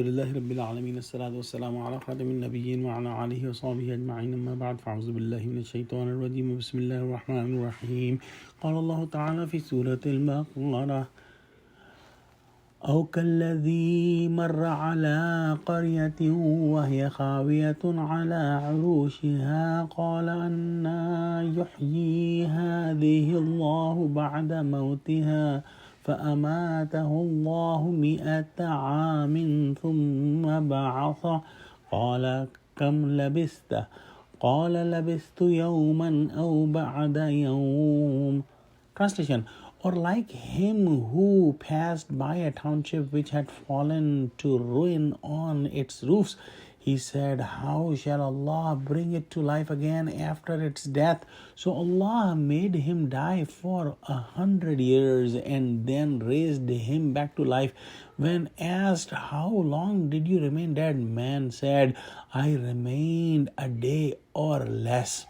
Alhamdulillahi Rabbil Alameen. As-salatu was-salamu ala khatamin nabiyyin wa ala alihi wa sahbihi ajma'in. Amma ba'd. Fa'udhu billahi minash shaitanir rajim. Bismillahir rahmanir rahim. Qala Allah ta'ala fi Surah Al-Baqara. أو كالذي مر على قرية وهي خاوية على عروشها قال أنى يحيي هذه الله بعد موتها فأماته الله 100 عام ثم بعثه قال كم لبثت قال لبثت يوما أو بعد يوم. Translation: or like him who passed by a township which had fallen to ruin on its roofs, he said, how shall Allah bring it to life again after its death? So Allah made him die for 100 years and then raised him back to life. When asked, how long did you remain dead? Man said, I remained a day or less.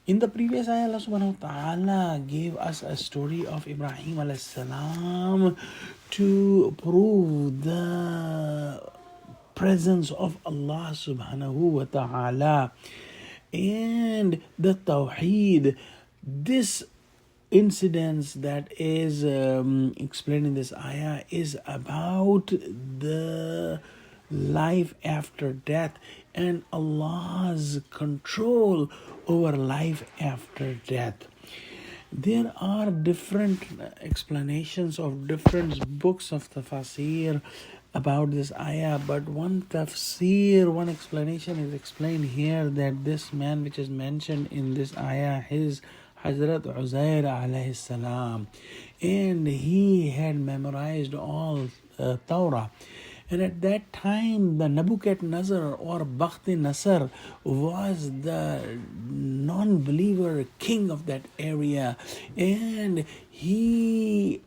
In the previous ayah, Allah subhanahu wa ta'ala gave us a story of Ibrahim alayhi salam to prove the presence of Allah subhanahu wa ta'ala and the Tawheed. This incident that is explained in this ayah is about the life after death and Allah's control over life after death. There are different explanations of different books of tafsir about this ayah, but one explanation is explained here that this man which is mentioned in this ayah is Hazrat Uzair alayhi salam, and he had memorized all Torah. And at that time, the Nebuchadnezzar or Bakhti Nasr was the non-believer king of that area, and he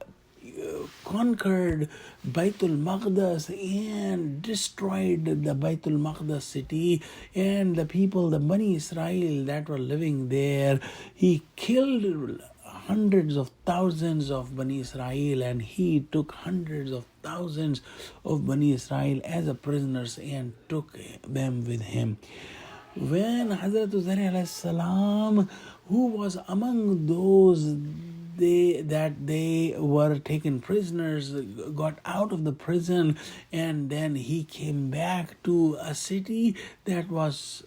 conquered Baitul Maqdas and destroyed the Baitul Maqdas city and the people, the Bani Israel that were living there. He killed hundreds of thousands of Bani Israel, and he took hundreds of thousands of Bani Israel as a prisoners and took them with him. When Hazrat Uzair alayhi salam, who was among those that they were taken prisoners, got out of the prison, and then he came back to a city that was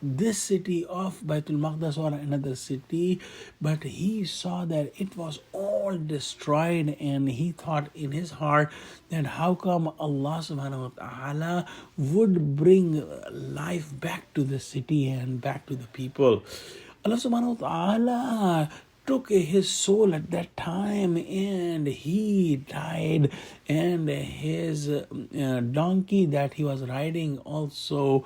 this city of Baitul Maqdas or another city, but he saw that it was all destroyed, and he thought in his heart that how come Allah subhanahu wa ta'ala would bring life back to the city and back to the people. Allah subhanahu wa ta'ala took his soul at that time and he died, and his donkey that he was riding also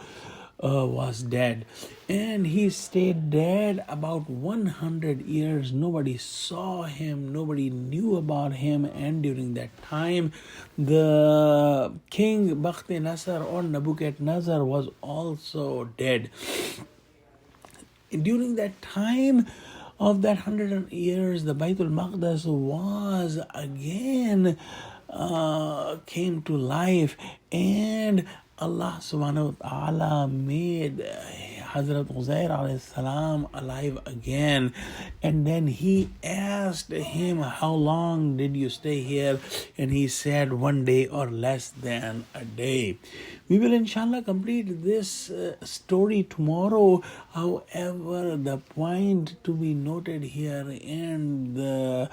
was dead, and he stayed dead about 100 years. Nobody saw him, nobody knew about him, and during that time the king Bakhti Nasr or Nebuchadnezzar was also dead. During that time of that 100 years, the Baitul Maqdas was again came to life, and Allah subhanahu wa ta'ala made Hazrat Uzair alayhi salam alive again, and then he asked him, how long did you stay here? And he said 1 day or less than a day. We will inshallah complete this story tomorrow. However, the point to be noted here and the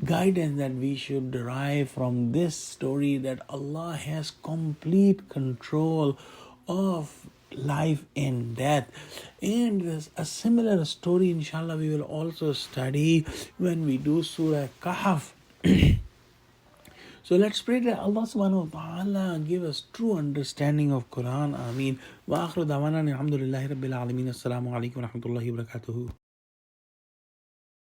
guidance that we should derive from this story, that Allah has complete control of life and death. And there's a similar story inshallah we will also study when we do Surah Kahf. So let's pray that Allah subhanahu wa ta'ala give us true understanding of Quran. Ameen. Wa akhiru da'wana alhamdulillahi rabbil alameen. Assalamu alaikum wa rahmatullahi wa barakatuhu.